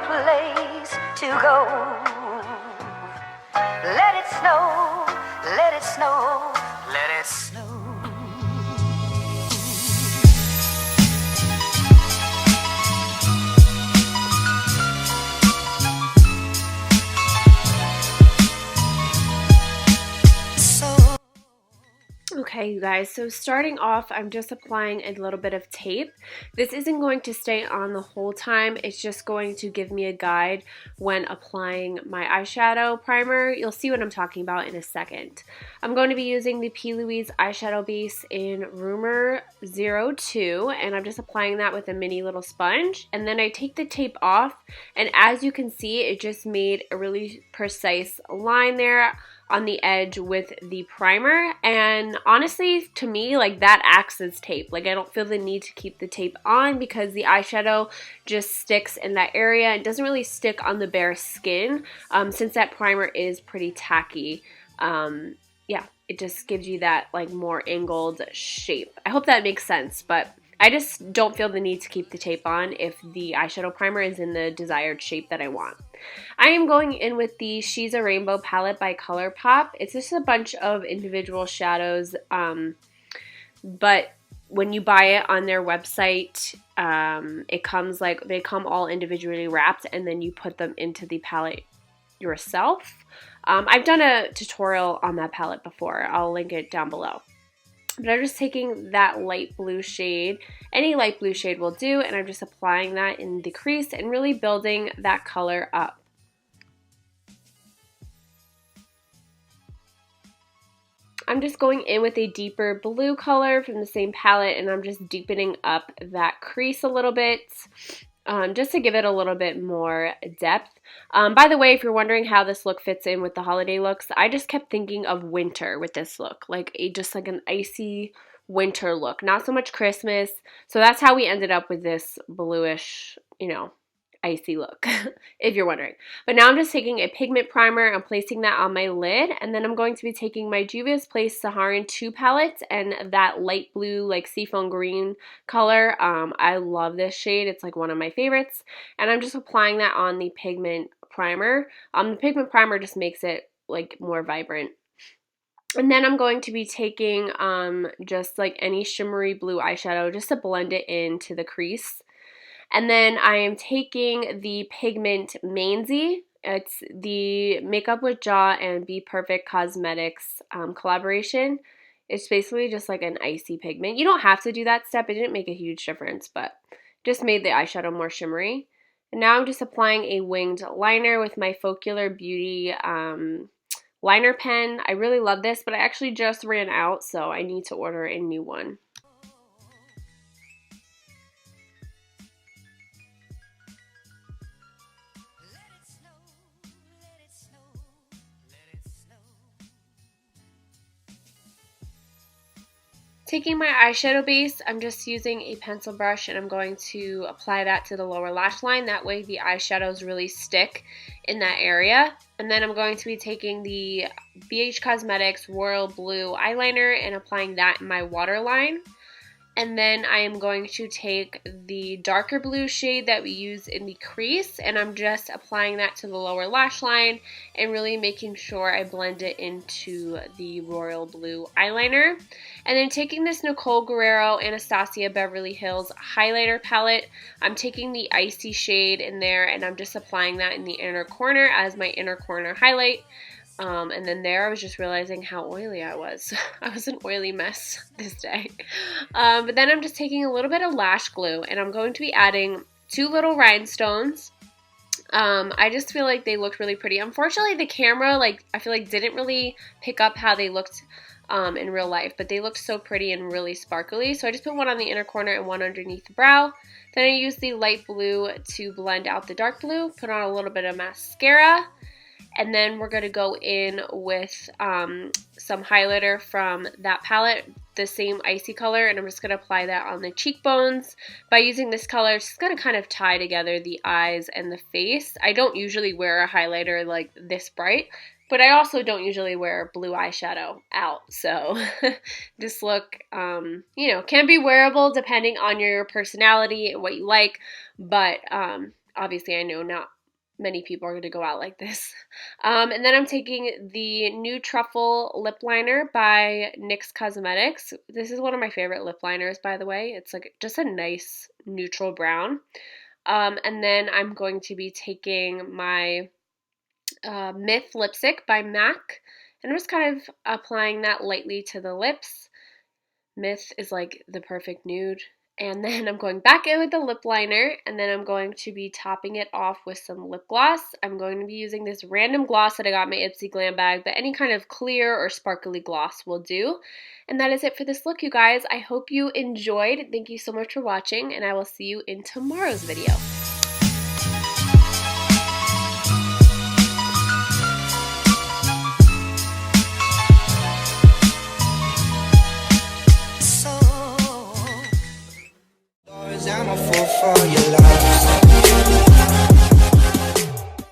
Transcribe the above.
place to go. Let it snow, let it snow, let it snow. Okay, you guys, so starting off, I'm just applying a little bit of tape. This isn't going to stay on the whole time. It's just going to give me a guide when applying my eyeshadow primer. You'll see what I'm talking about in a second. I'm going to be using the P. Louise eyeshadow base in Rumor 02, and I'm just applying that with a mini little sponge. And then I take the tape off, and as you can see, it just made a really precise line there on the edge with the primer, and honestly to me, like, that acts as tape. Like, I don't feel the need to keep the tape on because the eyeshadow just sticks in that area. It doesn't really stick on the bare skin since that primer is pretty tacky. Yeah, it just gives you that like more angled shape. I hope that makes sense, but I just don't feel the need to keep the tape on if the eyeshadow primer is in the desired shape that I want. I am going in with the She's a Rainbow palette by Colourpop. It's just a bunch of individual shadows, but when you buy it on their website, it comes like, they come all individually wrapped, and then you put them into the palette yourself. I've done a tutorial on that palette before. I'll link it down below. But I'm just taking that light blue shade, any light blue shade will do, and I'm just applying that in the crease and really building that color up. I'm just going in with a deeper blue color from the same palette, and I'm just deepening up that crease a little bit. Just to give it a little bit more depth. By the way, if you're wondering how this look fits in with the holiday looks, I just kept thinking of winter with this look, like just like an icy winter look, not so much Christmas. So that's how we ended up with this bluish, you know, icy look, if you're wondering. But now I'm just taking a pigment primer and placing that on my lid, and then I'm going to be taking my Juvias Place Saharan II palette and that light blue, like seafoam green color. I love this shade. It's like one of my favorites, and I'm just applying that on the pigment primer. The pigment primer just makes it like more vibrant. And then I'm going to be taking just like any shimmery blue eyeshadow just to blend it into the crease. And then I am taking the pigment Mainsy. It's the Makeup with Jaw and Be Perfect Cosmetics collaboration. It's basically just like an icy pigment. You don't have to do that step. It didn't make a huge difference, but just made the eyeshadow more shimmery. And now I'm just applying a winged liner with my Focular Beauty liner pen. I really love this, but I actually just ran out, so I need to order a new one. Taking my eyeshadow base, I'm just using a pencil brush, and I'm going to apply that to the lower lash line. That way the eyeshadows really stick in that area. And then I'm going to be taking the BH Cosmetics Royal Blue eyeliner and applying that in my waterline. And then I am going to take the darker blue shade that we use in the crease, and I'm just applying that to the lower lash line and really making sure I blend it into the royal blue eyeliner. And then taking this Nicole Guerrero Anastasia Beverly Hills highlighter palette, I'm taking the icy shade in there, and I'm just applying that in the inner corner as my inner corner highlight. And then there I was just realizing how oily I was. I was an oily mess this day. But then I'm just taking a little bit of lash glue, and I'm going to be adding 2 little rhinestones. I just feel like they looked really pretty. Unfortunately, the camera, like, I feel like didn't really pick up how they looked in real life, but they looked so pretty and really sparkly. So I just put one on the inner corner and one underneath the brow. Then I used the light blue to blend out the dark blue, put on a little bit of mascara. And then we're going to go in with some highlighter from that palette, the same icy color, and I'm just going to apply that on the cheekbones. By using this color, it's just going to kind of tie together the eyes and the face. I don't usually wear a highlighter like this bright, but I also don't usually wear blue eyeshadow out. So this look, you know, can be wearable depending on your personality and what you like, but obviously I know not many people are going to go out like this. And then I'm taking the Nude Truffle lip liner by NYX Cosmetics. This is one of my favorite lip liners, by the way. It's like just a nice neutral brown. And then I'm going to be taking my Myth lipstick by MAC, and I'm just kind of applying that lightly to the lips. Myth is like the perfect nude. And then I'm going back in with the lip liner, and then I'm going to be topping it off with some lip gloss. I'm going to be using this random gloss that I got in my Ipsy Glam bag, but any kind of clear or sparkly gloss will do. And that is it for this look, you guys. I hope you enjoyed. Thank you so much for watching, and I will see you in tomorrow's video.